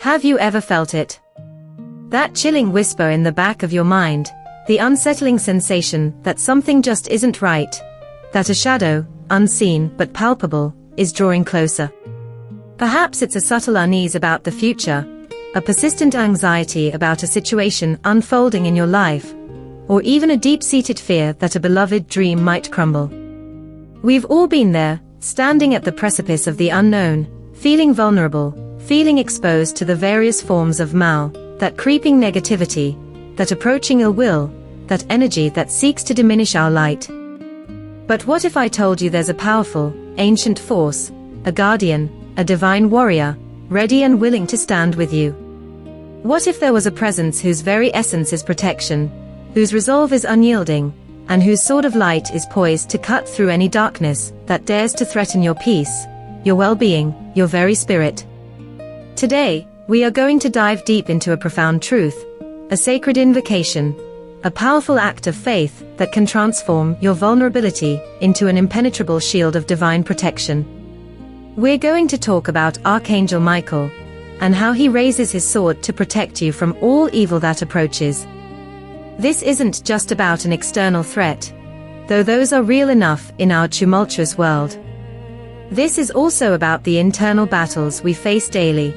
Have you ever felt it? That chilling whisper in the back of your mind, the unsettling sensation that something just isn't right, that a shadow, unseen but palpable, is drawing closer. Perhaps it's a subtle unease about the future, a persistent anxiety about a situation unfolding in your life, or even a deep-seated fear that a beloved dream might crumble. We've all been there, standing at the precipice of the unknown, feeling vulnerable, feeling exposed to the various forms of mal, that creeping negativity, that approaching ill will, that energy that seeks to diminish our light. But what if I told you there's a powerful, ancient force, a guardian, a divine warrior, ready and willing to stand with you? What if there was a presence whose very essence is protection, whose resolve is unyielding, and whose sword of light is poised to cut through any darkness that dares to threaten your peace, your well-being, your very spirit? Today, we are going to dive deep into a profound truth, a sacred invocation, a powerful act of faith that can transform your vulnerability into an impenetrable shield of divine protection. We're going to talk about Archangel Michael, and how he raises his sword to protect you from all evil that approaches. This isn't just about an external threat, though those are real enough in our tumultuous world. This is also about the internal battles we face daily.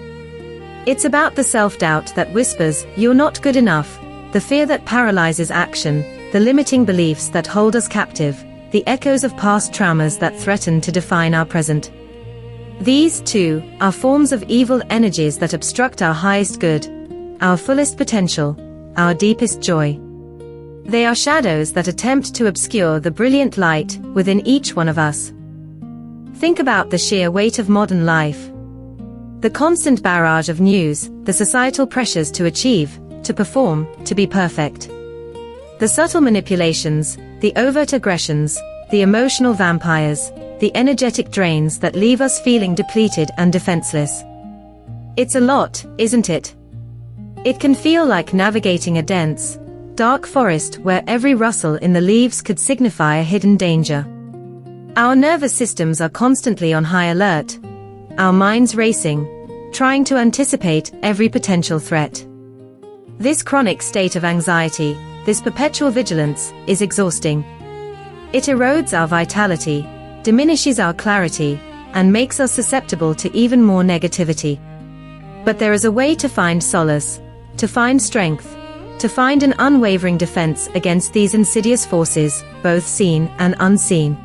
It's about the self-doubt that whispers, "You're not good enough," the fear that paralyzes action, the limiting beliefs that hold us captive, the echoes of past traumas that threaten to define our present. These, too, are forms of evil energies that obstruct our highest good, our fullest potential, our deepest joy. They are shadows that attempt to obscure the brilliant light within each one of us. Think about the sheer weight of modern life. The constant barrage of news, the societal pressures to achieve, to perform, to be perfect. The subtle manipulations, the overt aggressions, the emotional vampires, the energetic drains that leave us feeling depleted and defenseless. It's a lot, isn't it? It can feel like navigating a dense, dark forest where every rustle in the leaves could signify a hidden danger. Our nervous systems are constantly on high alert, our minds racing, trying to anticipate every potential threat. This chronic state of anxiety, this perpetual vigilance, is exhausting. It erodes our vitality, diminishes our clarity, and makes us susceptible to even more negativity. But there is a way to find solace, to find strength, to find an unwavering defense against these insidious forces, both seen and unseen.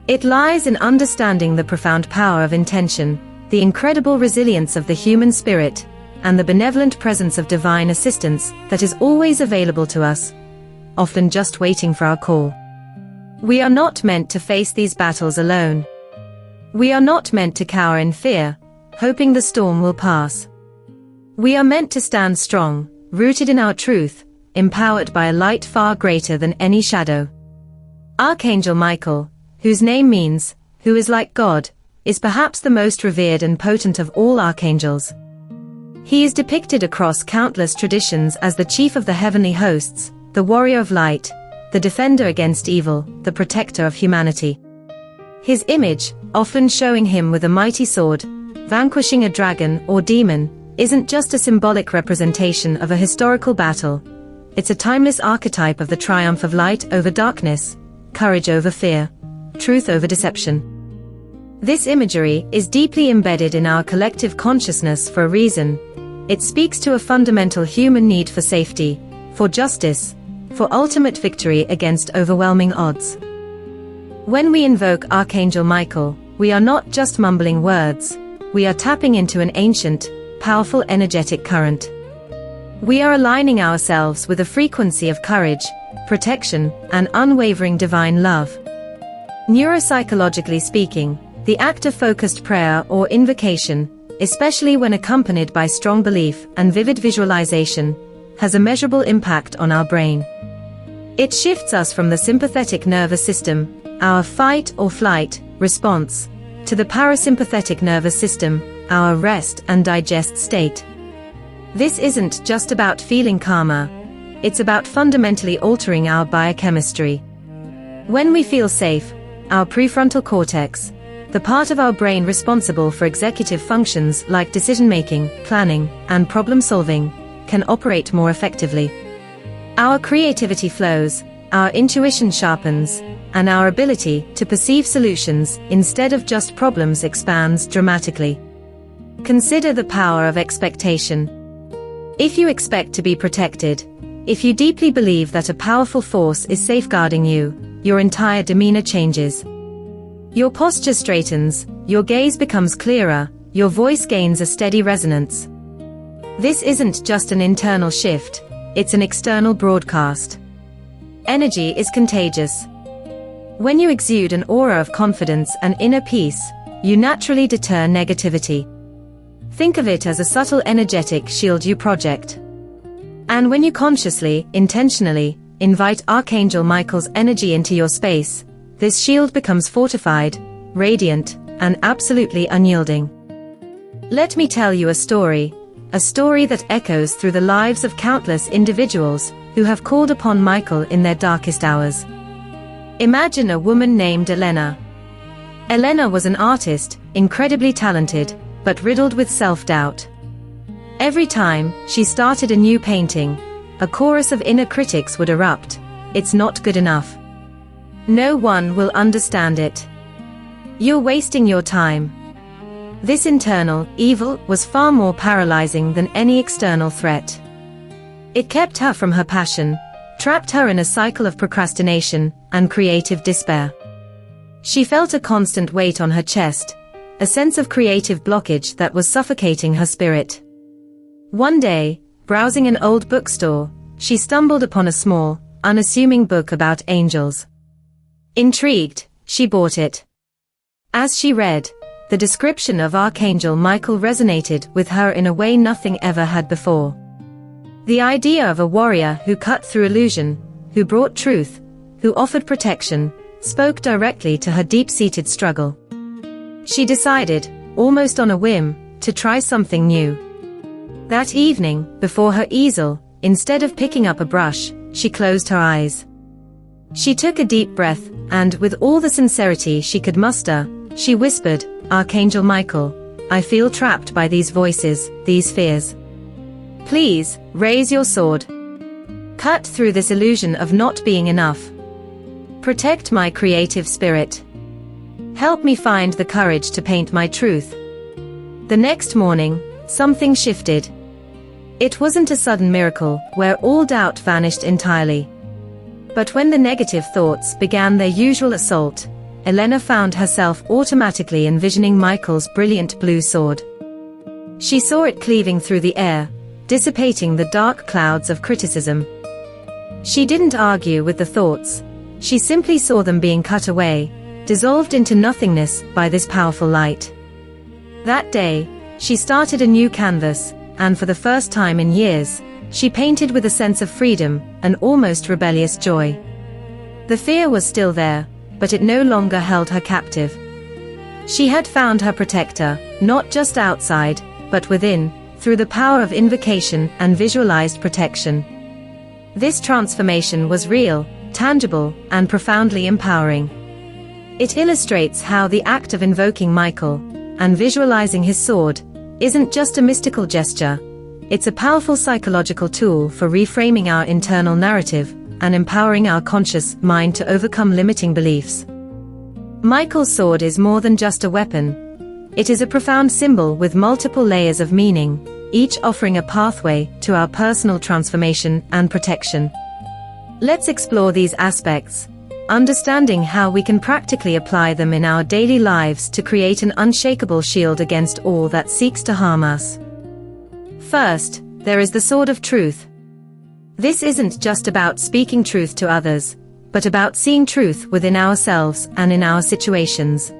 It lies in understanding the profound power of intention, the incredible resilience of the human spirit, and the benevolent presence of divine assistance that is always available to us, often just waiting for our call. We are not meant to face these battles alone. We are not meant to cower in fear, hoping the storm will pass. We are meant to stand strong, rooted in our truth, empowered by a light far greater than any shadow. Archangel Michael, whose name means, "who is like God," is perhaps the most revered and potent of all archangels. He is depicted across countless traditions as the chief of the heavenly hosts, the warrior of light, the defender against evil, the protector of humanity. His image, often showing him with a mighty sword, vanquishing a dragon or demon, isn't just a symbolic representation of a historical battle. It's a timeless archetype of the triumph of light over darkness, courage over fear, truth over deception. This imagery is deeply embedded in our collective consciousness for a reason. It speaks to a fundamental human need for safety, for justice, for ultimate victory against overwhelming odds. When we invoke Archangel Michael, we are not just mumbling words, we are tapping into an ancient, powerful energetic current. We are aligning ourselves with a frequency of courage, protection, and unwavering divine love. Neuropsychologically speaking, the act of focused prayer or invocation, especially when accompanied by strong belief and vivid visualization, has a measurable impact on our brain. It shifts us from the sympathetic nervous system, our fight or flight response, to the parasympathetic nervous system, our rest and digest state. This isn't just about feeling calmer, it's about fundamentally altering our biochemistry. When we feel safe, our prefrontal cortex, the part of our brain responsible for executive functions like decision-making, planning, and problem-solving, can operate more effectively. Our creativity flows, our intuition sharpens, and our ability to perceive solutions instead of just problems expands dramatically. Consider the power of expectation. If you expect to be protected, if you deeply believe that a powerful force is safeguarding you, your entire demeanor changes. Your posture straightens, your gaze becomes clearer, your voice gains a steady resonance. This isn't just an internal shift, it's an external broadcast. Energy is contagious. When you exude an aura of confidence and inner peace, you naturally deter negativity. Think of it as a subtle energetic shield you project. And when you consciously, intentionally, invite Archangel Michael's energy into your space, this shield becomes fortified, radiant, and absolutely unyielding. Let me tell you a story that echoes through the lives of countless individuals who have called upon Michael in their darkest hours. Imagine a woman named Elena. Elena was an artist, incredibly talented, but riddled with self-doubt. Every time she started a new painting, a chorus of inner critics would erupt. It's not good enough. No one will understand it. You're wasting your time. This internal evil was far more paralyzing than any external threat. It kept her from her passion, trapped her in a cycle of procrastination and creative despair. She felt a constant weight on her chest, a sense of creative blockage that was suffocating her spirit. One day, browsing an old bookstore, she stumbled upon a small, unassuming book about angels. Intrigued, she bought it. As she read, the description of Archangel Michael resonated with her in a way nothing ever had before. The idea of a warrior who cut through illusion, who brought truth, who offered protection, spoke directly to her deep-seated struggle. She decided, almost on a whim, to try something new. That evening, before her easel, instead of picking up a brush, she closed her eyes. She took a deep breath, and with all the sincerity she could muster, she whispered, "Archangel Michael, I feel trapped by these voices, these fears. Please, raise your sword. Cut through this illusion of not being enough. Protect my creative spirit. Help me find the courage to paint my truth." The next morning, something shifted. It wasn't a sudden miracle, where all doubt vanished entirely. But when the negative thoughts began their usual assault, Elena found herself automatically envisioning Michael's brilliant blue sword. She saw it cleaving through the air, dissipating the dark clouds of criticism. She didn't argue with the thoughts, she simply saw them being cut away, dissolved into nothingness by this powerful light. That day, she started a new canvas, and for the first time in years, she painted with a sense of freedom, an almost rebellious joy. The fear was still there, but it no longer held her captive. She had found her protector, not just outside, but within, through the power of invocation and visualized protection. This transformation was real, tangible, and profoundly empowering. It illustrates how the act of invoking Michael, and visualizing his sword, isn't just a mystical gesture, it's a powerful psychological tool for reframing our internal narrative, and empowering our conscious mind to overcome limiting beliefs. Michael's sword is more than just a weapon. It is a profound symbol with multiple layers of meaning, each offering a pathway to our personal transformation and protection. Let's explore these aspects, understanding how we can practically apply them in our daily lives to create an unshakable shield against all that seeks to harm us. First, there is the sword of truth. This isn't just about speaking truth to others, but about seeing truth within ourselves and in our situations.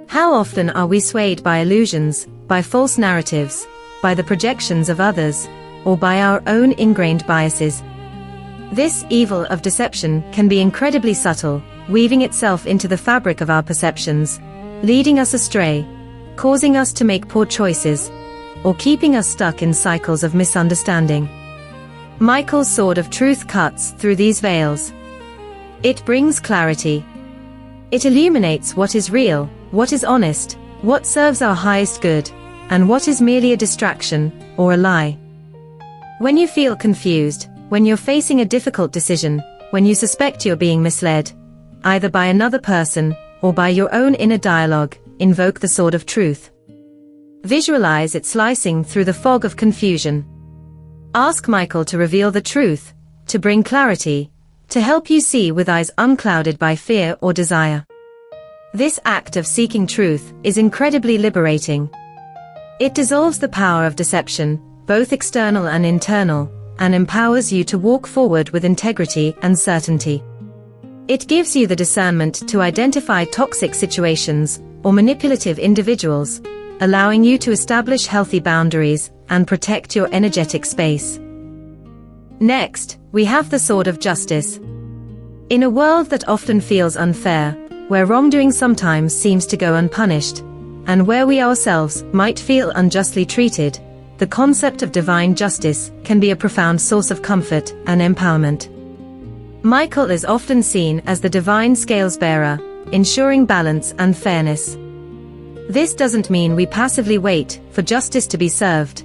How often are we swayed by illusions, by false narratives, by the projections of others, or by our own ingrained biases? This evil of deception can be incredibly subtle, weaving itself into the fabric of our perceptions, leading us astray, causing us to make poor choices, or keeping us stuck in cycles of misunderstanding. Michael's sword of truth cuts through these veils. It brings clarity. It illuminates what is real, what is honest, what serves our highest good, and what is merely a distraction, or a lie. When you feel confused, when you're facing a difficult decision, when you suspect you're being misled, either by another person, or by your own inner dialogue, invoke the sword of truth. Visualize it slicing through the fog of confusion. Ask Michael to reveal the truth, to bring clarity, to help you see with eyes unclouded by fear or desire. This act of seeking truth is incredibly liberating. It dissolves the power of deception, both external and internal, and empowers you to walk forward with integrity and certainty. It gives you the discernment to identify toxic situations or manipulative individuals, allowing you to establish healthy boundaries and protect your energetic space. Next, we have the sword of justice. In a world that often feels unfair, where wrongdoing sometimes seems to go unpunished, and where we ourselves might feel unjustly treated, the concept of divine justice can be a profound source of comfort and empowerment. Michael is often seen as the divine scales bearer, ensuring balance and fairness. This doesn't mean we passively wait for justice to be served.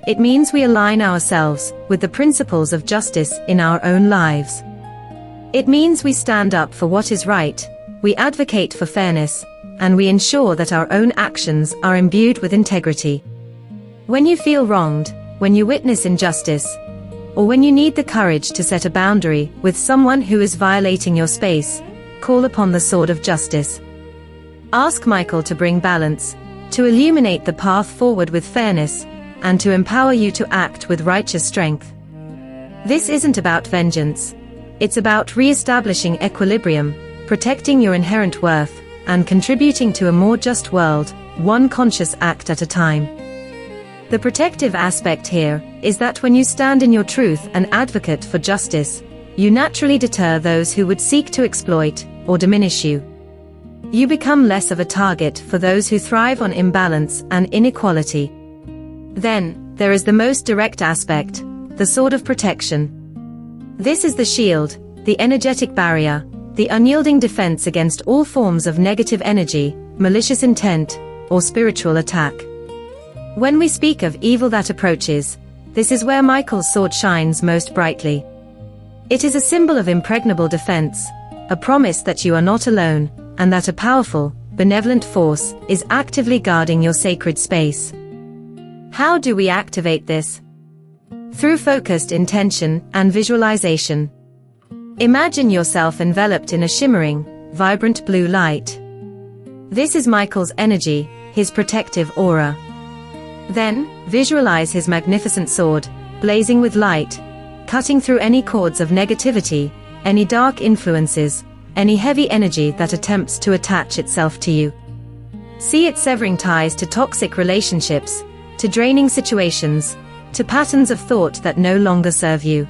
It means we align ourselves with the principles of justice in our own lives. It means we stand up for what is right, we advocate for fairness, and we ensure that our own actions are imbued with integrity. When you feel wronged, when you witness injustice, or when you need the courage to set a boundary with someone who is violating your space, call upon the sword of justice. Ask Michael to bring balance, to illuminate the path forward with fairness, and to empower you to act with righteous strength. This isn't about vengeance. It's about re-establishing equilibrium, protecting your inherent worth, and contributing to a more just world, one conscious act at a time. The protective aspect here is that when you stand in your truth and advocate for justice, you naturally deter those who would seek to exploit or diminish you. You become less of a target for those who thrive on imbalance and inequality. Then, there is the most direct aspect, the sword of protection. This is the shield, the energetic barrier, the unyielding defense against all forms of negative energy, malicious intent, or spiritual attack. When we speak of evil that approaches, this is where Michael's sword shines most brightly. It is a symbol of impregnable defense, a promise that you are not alone, and that a powerful, benevolent force is actively guarding your sacred space. How do we activate this? Through focused intention and visualization. Imagine yourself enveloped in a shimmering, vibrant blue light. This is Michael's energy, his protective aura. Then, visualize his magnificent sword, blazing with light, cutting through any cords of negativity, any dark influences, any heavy energy that attempts to attach itself to you. See it severing ties to toxic relationships, to draining situations, to patterns of thought that no longer serve you.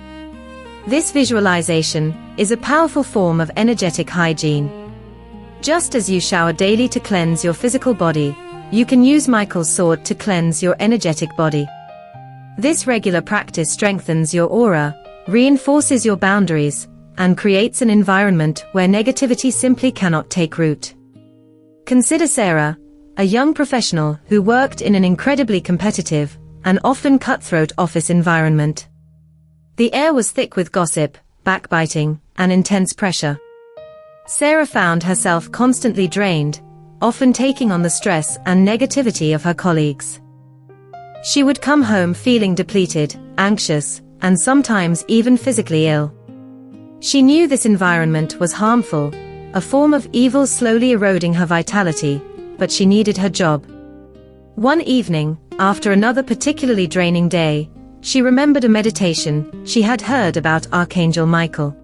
This visualization is a powerful form of energetic hygiene. Just as you shower daily to cleanse your physical body, you can use Michael's sword to cleanse your energetic body. This regular practice strengthens your aura, reinforces your boundaries, and creates an environment where negativity simply cannot take root. Consider Sarah, a young professional who worked in an incredibly competitive and often cutthroat office environment. The air was thick with gossip, backbiting, and intense pressure. Sarah found herself constantly drained, often taking on the stress and negativity of her colleagues. She would come home feeling depleted, anxious, and sometimes even physically ill. She knew this environment was harmful, a form of evil slowly eroding her vitality, but she needed her job. One evening, after another particularly draining day, she remembered a meditation she had heard about Archangel Michael.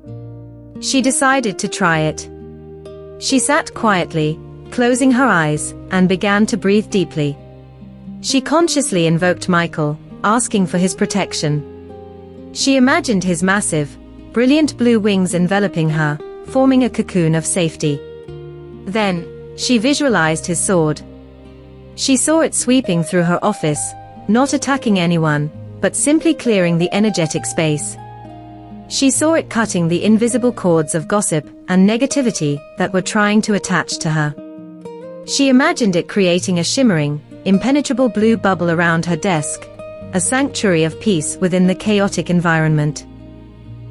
She decided to try it. She sat quietly, closing her eyes, and began to breathe deeply. She consciously invoked Michael, asking for his protection. She imagined his massive, brilliant blue wings enveloping her, forming a cocoon of safety. Then, she visualized his sword. She saw it sweeping through her office, not attacking anyone, but simply clearing the energetic space. She saw it cutting the invisible cords of gossip and negativity that were trying to attach to her. She imagined it creating a shimmering, impenetrable blue bubble around her desk, a sanctuary of peace within the chaotic environment.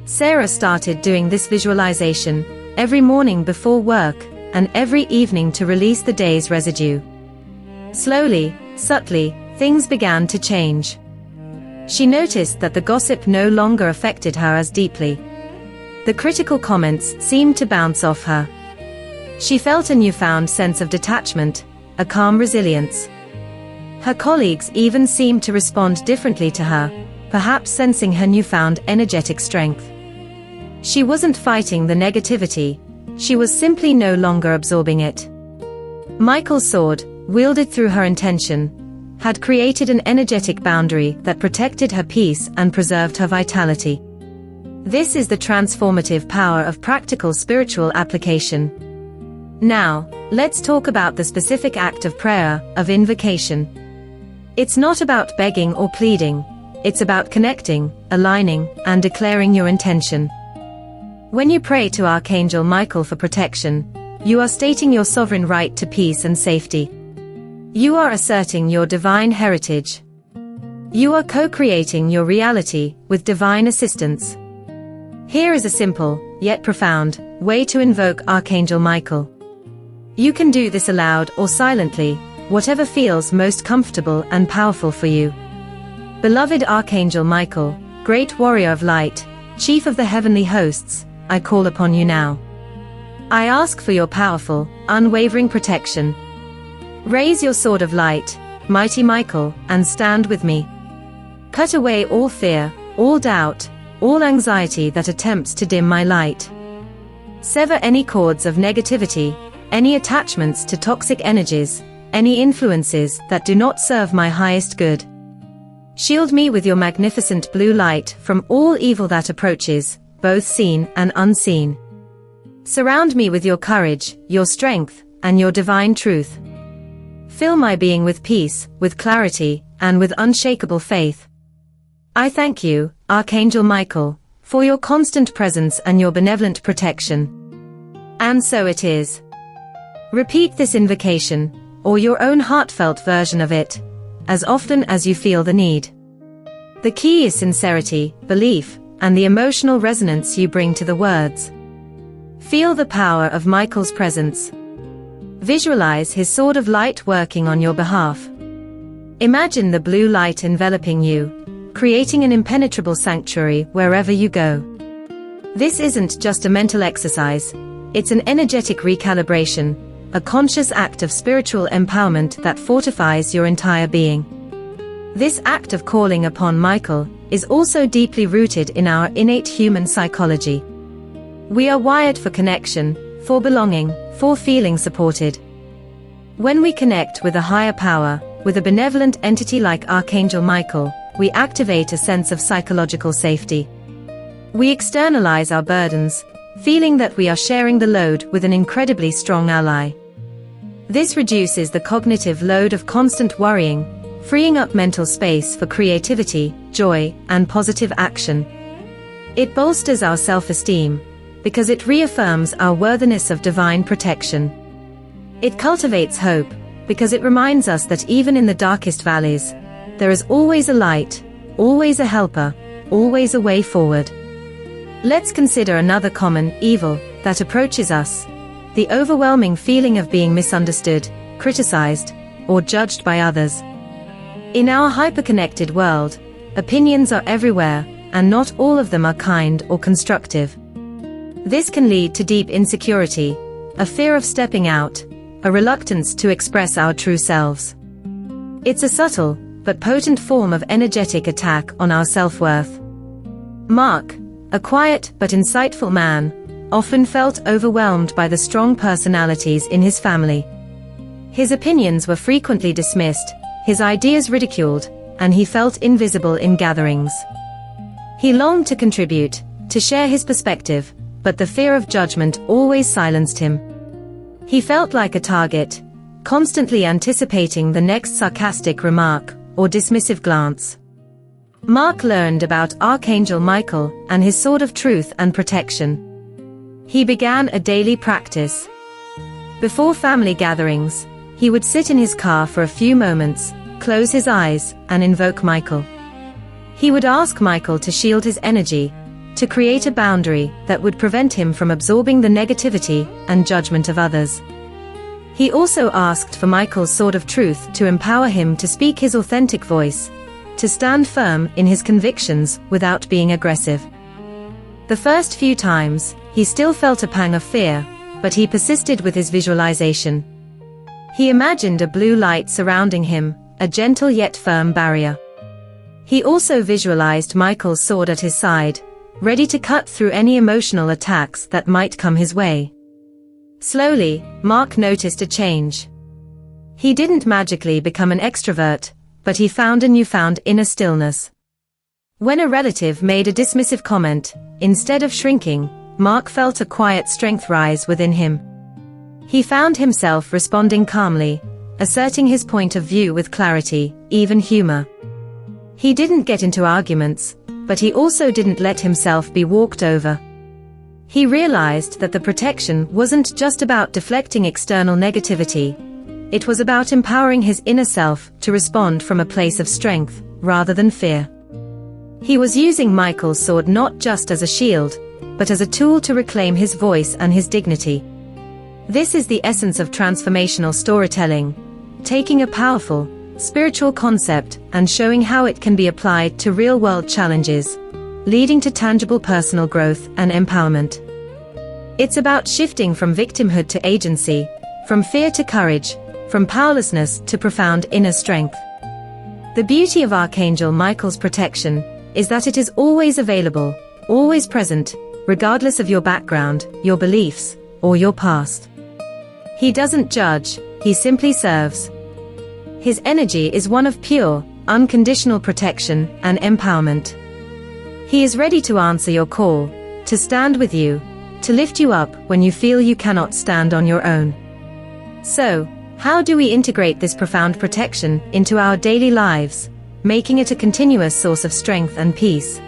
Sarah started doing this visualization every morning before work and every evening to release the day's residue. Slowly, subtly, things began to change. She noticed that the gossip no longer affected her as deeply. The critical comments seemed to bounce off her. She felt a newfound sense of detachment, a calm resilience. Her colleagues even seemed to respond differently to her, perhaps sensing her newfound energetic strength. She wasn't fighting the negativity, she was simply no longer absorbing it. Michael's sword, wielded through her intention, had created an energetic boundary that protected her peace and preserved her vitality. This is the transformative power of practical spiritual application. Now, let's talk about the specific act of prayer, of invocation. It's not about begging or pleading, it's about connecting, aligning, and declaring your intention. When you pray to Archangel Michael for protection, you are stating your sovereign right to peace and safety. You are asserting your divine heritage. You are co-creating your reality with divine assistance. Here is a simple, yet profound, way to invoke Archangel Michael. You can do this aloud or silently, whatever feels most comfortable and powerful for you. Beloved Archangel Michael, great warrior of light, chief of the heavenly hosts, I call upon you now. I ask for your powerful, unwavering protection. Raise your sword of light, mighty Michael, and stand with me. Cut away all fear, all doubt, all anxiety that attempts to dim my light. Sever any cords of negativity, any attachments to toxic energies, any influences that do not serve my highest good. Shield me with your magnificent blue light from all evil that approaches, both seen and unseen. Surround me with your courage, your strength, and your divine truth. Fill my being with peace, with clarity, and with unshakable faith. I thank you, Archangel Michael, for your constant presence and your benevolent protection. And so it is. Repeat this invocation, or your own heartfelt version of it, as often as you feel the need. The key is sincerity, belief, and the emotional resonance you bring to the words. Feel the power of Michael's presence. Visualize his sword of light working on your behalf. Imagine the blue light enveloping you, creating an impenetrable sanctuary wherever you go. This isn't just a mental exercise, it's an energetic recalibration, a conscious act of spiritual empowerment that fortifies your entire being. This act of calling upon Michael is also deeply rooted in our innate human psychology. We are wired for connection, for belonging, for feeling supported. When we connect with a higher power, with a benevolent entity like Archangel Michael, we activate a sense of psychological safety. We externalize our burdens, feeling that we are sharing the load with an incredibly strong ally. This reduces the cognitive load of constant worrying, freeing up mental space for creativity, joy, and positive action. It bolsters our self-esteem, because it reaffirms our worthiness of divine protection. It cultivates hope, because it reminds us that even in the darkest valleys, there is always a light, always a helper, always a way forward. Let's consider another common evil that approaches us: the overwhelming feeling of being misunderstood, criticized, or judged by others. In our hyper-connected world, opinions are everywhere, and not all of them are kind or constructive. This can lead to deep insecurity, a fear of stepping out, a reluctance to express our true selves. It's a subtle, but potent form of energetic attack on our self-worth. Mark, a quiet but insightful man, often felt overwhelmed by the strong personalities in his family. His opinions were frequently dismissed, his ideas ridiculed, and he felt invisible in gatherings. He longed to contribute, to share his perspective, but the fear of judgment always silenced him. He felt like a target, constantly anticipating the next sarcastic remark or dismissive glance. Mark learned about Archangel Michael and his sword of truth and protection. He began a daily practice. Before family gatherings, he would sit in his car for a few moments, close his eyes, and invoke Michael. He would ask Michael to shield his energy, to create a boundary that would prevent him from absorbing the negativity and judgment of others. He also asked for Michael's sword of truth to empower him to speak his authentic voice, to stand firm in his convictions without being aggressive. The first few times, he still felt a pang of fear, but he persisted with his visualization. He imagined a blue light surrounding him, a gentle yet firm barrier. He also visualized Michael's sword at his side, ready to cut through any emotional attacks that might come his way. Slowly, Mark noticed a change. He didn't magically become an extrovert, but he found a newfound inner stillness. When a relative made a dismissive comment, instead of shrinking, Mark felt a quiet strength rise within him. He found himself responding calmly, asserting his point of view with clarity, even humor. He didn't get into arguments, but he also didn't let himself be walked over. He realized that the protection wasn't just about deflecting external negativity. It was about empowering his inner self to respond from a place of strength, rather than fear. He was using Michael's sword not just as a shield, but as a tool to reclaim his voice and his dignity. This is the essence of transformational storytelling, taking a powerful, spiritual concept and showing how it can be applied to real-world challenges, leading to tangible personal growth and empowerment. It's about shifting from victimhood to agency, from fear to courage, from powerlessness to profound inner strength. The beauty of Archangel Michael's protection is that it is always available, always present, regardless of your background, your beliefs, or your past. He doesn't judge, he simply serves. His energy is one of pure, unconditional protection and empowerment. He is ready to answer your call, to stand with you, to lift you up when you feel you cannot stand on your own. So, how do we integrate this profound protection into our daily lives, making it a continuous source of strength and peace?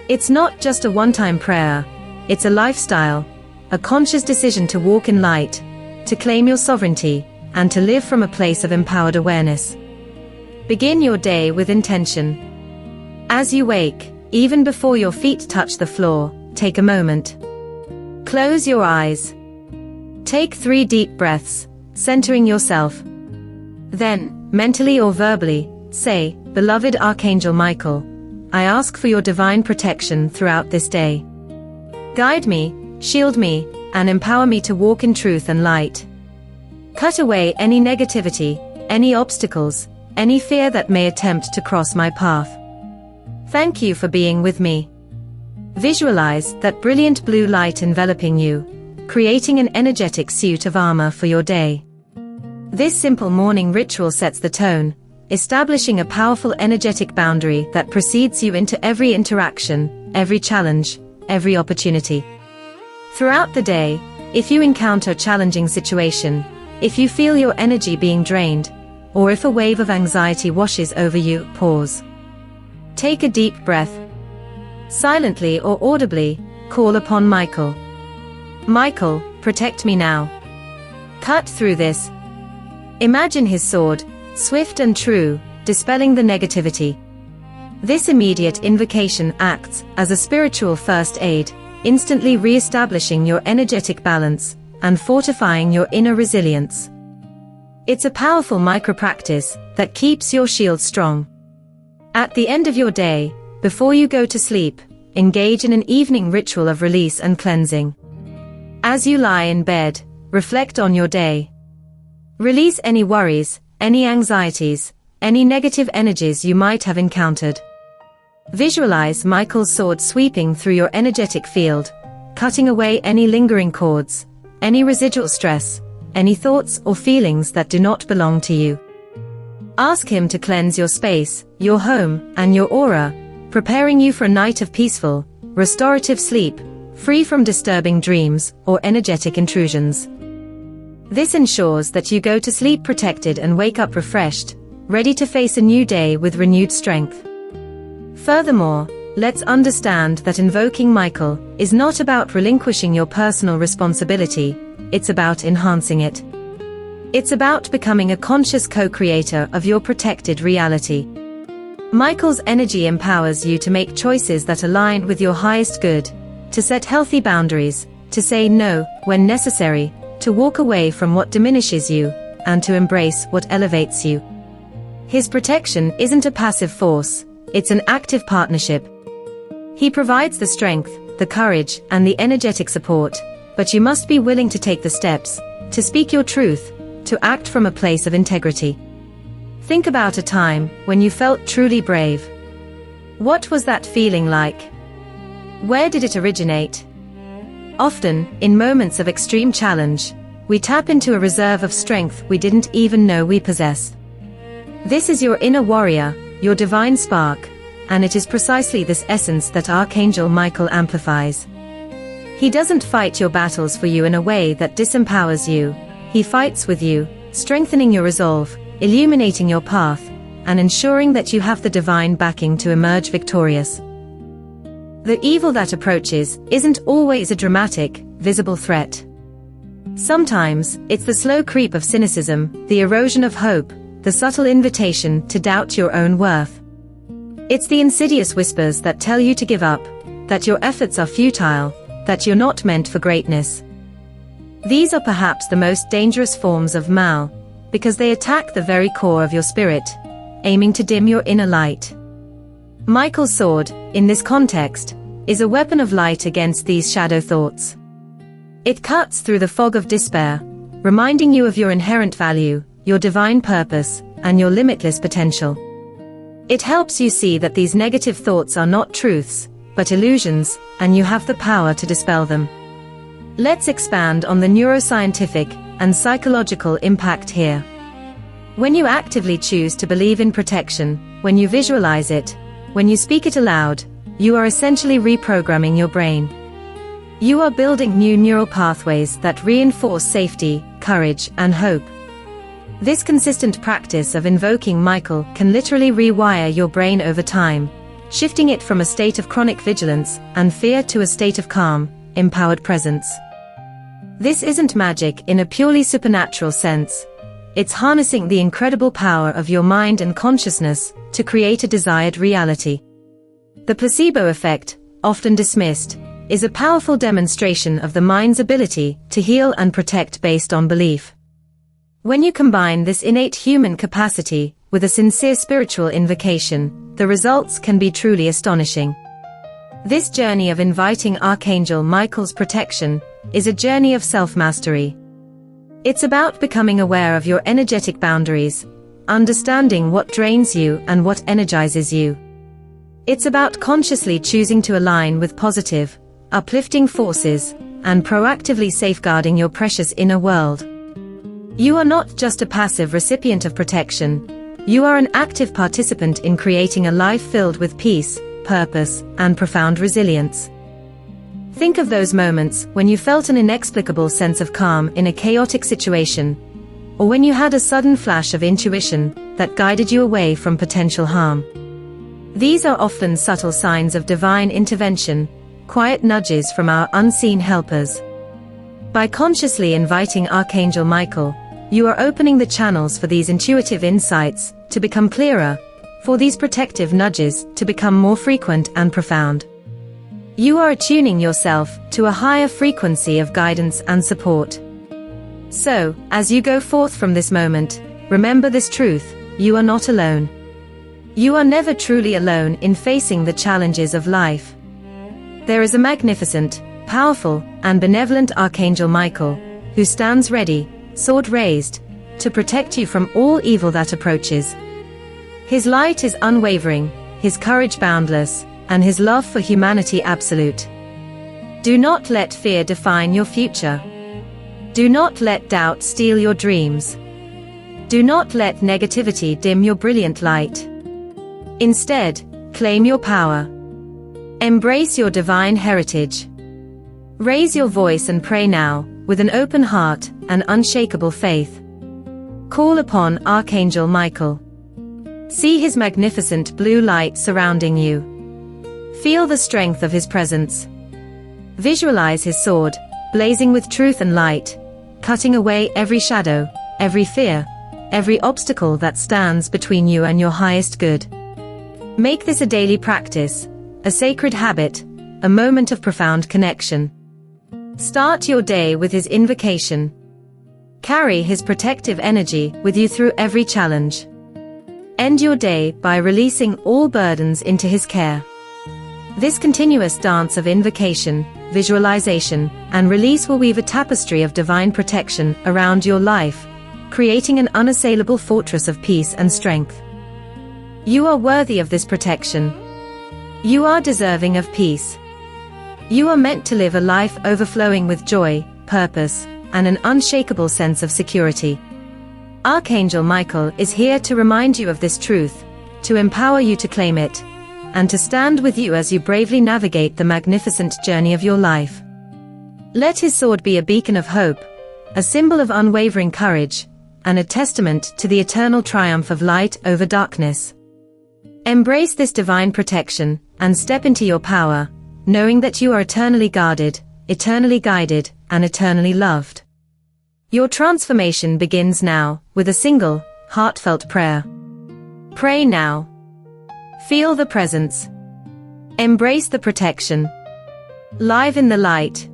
It's not just a one-time prayer, it's a lifestyle, a conscious decision to walk in light, to claim your sovereignty, and to live from a place of empowered awareness. Begin your day with intention. As you wake, even before your feet touch the floor, take a moment. Close your eyes. Take 3 deep breaths, centering yourself. Then, mentally or verbally, say, "Beloved Archangel Michael, I ask for your divine protection throughout this day. Guide me, shield me, and empower me to walk in truth and light. Cut away any negativity, any obstacles, any fear that may attempt to cross my path. Thank you for being with me." Visualize that brilliant blue light enveloping you, creating an energetic suit of armor for your day. This simple morning ritual sets the tone, establishing a powerful energetic boundary that precedes you into every interaction, every challenge, every opportunity. Throughout the day, if you encounter a challenging situation, if you feel your energy being drained, or if a wave of anxiety washes over you, pause. Take a deep breath. Silently or audibly, call upon Michael. Michael, protect me now. Cut through this. Imagine his sword, swift and true, dispelling the negativity. This immediate invocation acts as a spiritual first aid, instantly re-establishing your energetic balance and fortifying your inner resilience. It's a powerful micro-practice that keeps your shield strong. At the end of your day, before you go to sleep, engage in an evening ritual of release and cleansing. As you lie in bed, reflect on your day. Release any worries, any anxieties, any negative energies you might have encountered. Visualize Michael's sword sweeping through your energetic field, cutting away any lingering cords, any residual stress, any thoughts or feelings that do not belong to you. Ask him to cleanse your space, your home, and your aura, preparing you for a night of peaceful, restorative sleep, free from disturbing dreams or energetic intrusions. This ensures that you go to sleep protected and wake up refreshed, ready to face a new day with renewed strength. Furthermore, let's understand that invoking Michael is not about relinquishing your personal responsibility, it's about enhancing it. It's about becoming a conscious co-creator of your protected reality. Michael's energy empowers you to make choices that align with your highest good, to set healthy boundaries, to say no when necessary, to walk away from what diminishes you, and to embrace what elevates you. His protection isn't a passive force, it's an active partnership. He provides the strength, the courage, and the energetic support, but you must be willing to take the steps, to speak your truth, to act from a place of integrity. Think about a time when you felt truly brave. What was that feeling like? Where did it originate? Often, in moments of extreme challenge, we tap into a reserve of strength we didn't even know we possessed. This is your inner warrior, your divine spark, and it is precisely this essence that Archangel Michael amplifies. He doesn't fight your battles for you in a way that disempowers you. He fights with you, strengthening your resolve, illuminating your path, and ensuring that you have the divine backing to emerge victorious. The evil that approaches isn't always a dramatic, visible threat. Sometimes, it's the slow creep of cynicism, the erosion of hope, the subtle invitation to doubt your own worth. It's the insidious whispers that tell you to give up, that your efforts are futile, that you're not meant for greatness. These are perhaps the most dangerous forms of mal, because they attack the very core of your spirit, aiming to dim your inner light. Michael's sword, in this context, is a weapon of light against these shadow thoughts. It cuts through the fog of despair, reminding you of your inherent value, your divine purpose, and your limitless potential. It helps you see that these negative thoughts are not truths, but illusions, and you have the power to dispel them. Let's expand on the neuroscientific and psychological impact here. When you actively choose to believe in protection, when you visualize it, when you speak it aloud, you are essentially reprogramming your brain. You are building new neural pathways that reinforce safety, courage, and hope. This consistent practice of invoking Michael can literally rewire your brain over time, shifting it from a state of chronic vigilance and fear to a state of calm, empowered presence. This isn't magic in a purely supernatural sense. It's harnessing the incredible power of your mind and consciousness to create a desired reality. The placebo effect, often dismissed, is a powerful demonstration of the mind's ability to heal and protect based on belief. When you combine this innate human capacity with a sincere spiritual invocation, the results can be truly astonishing. This journey of inviting Archangel Michael's protection is a journey of self-mastery. It's about becoming aware of your energetic boundaries, understanding what drains you and what energizes you. It's about consciously choosing to align with positive, uplifting forces, and proactively safeguarding your precious inner world. You are not just a passive recipient of protection, you are an active participant in creating a life filled with peace, purpose, and profound resilience. Think of those moments when you felt an inexplicable sense of calm in a chaotic situation, or when you had a sudden flash of intuition that guided you away from potential harm. These are often subtle signs of divine intervention, quiet nudges from our unseen helpers. By consciously inviting Archangel Michael, you are opening the channels for these intuitive insights to become clearer, for these protective nudges to become more frequent and profound. You are attuning yourself to a higher frequency of guidance and support. So, as you go forth from this moment, remember this truth: you are not alone. You are never truly alone in facing the challenges of life. There is a magnificent, powerful, and benevolent Archangel Michael, who stands ready, sword raised, to protect you from all evil that approaches. His light is unwavering, his courage boundless, and his love for humanity absolute. Do not let fear define your future. Do not let doubt steal your dreams. Do not let negativity dim your brilliant light. Instead, claim your power. Embrace your divine heritage. Raise your voice and pray now, with an open heart and unshakable faith. Call upon Archangel Michael. See his magnificent blue light surrounding you. Feel the strength of his presence. Visualize his sword, blazing with truth and light, cutting away every shadow, every fear, every obstacle that stands between you and your highest good. Make this a daily practice, a sacred habit, a moment of profound connection. Start your day with his invocation. Carry his protective energy with you through every challenge. End your day by releasing all burdens into his care. This continuous dance of invocation, visualization, and release will weave a tapestry of divine protection around your life, creating an unassailable fortress of peace and strength. You are worthy of this protection. You are deserving of peace. You are meant to live a life overflowing with joy, purpose, and an unshakable sense of security. Archangel Michael is here to remind you of this truth, to empower you to claim it, and to stand with you as you bravely navigate the magnificent journey of your life. Let his sword be a beacon of hope, a symbol of unwavering courage, and a testament to the eternal triumph of light over darkness. Embrace this divine protection, and step into your power, knowing that you are eternally guarded, eternally guided, and eternally loved. Your transformation begins now, with a single, heartfelt prayer. Pray now. Feel the presence. Embrace the protection. Live in the light,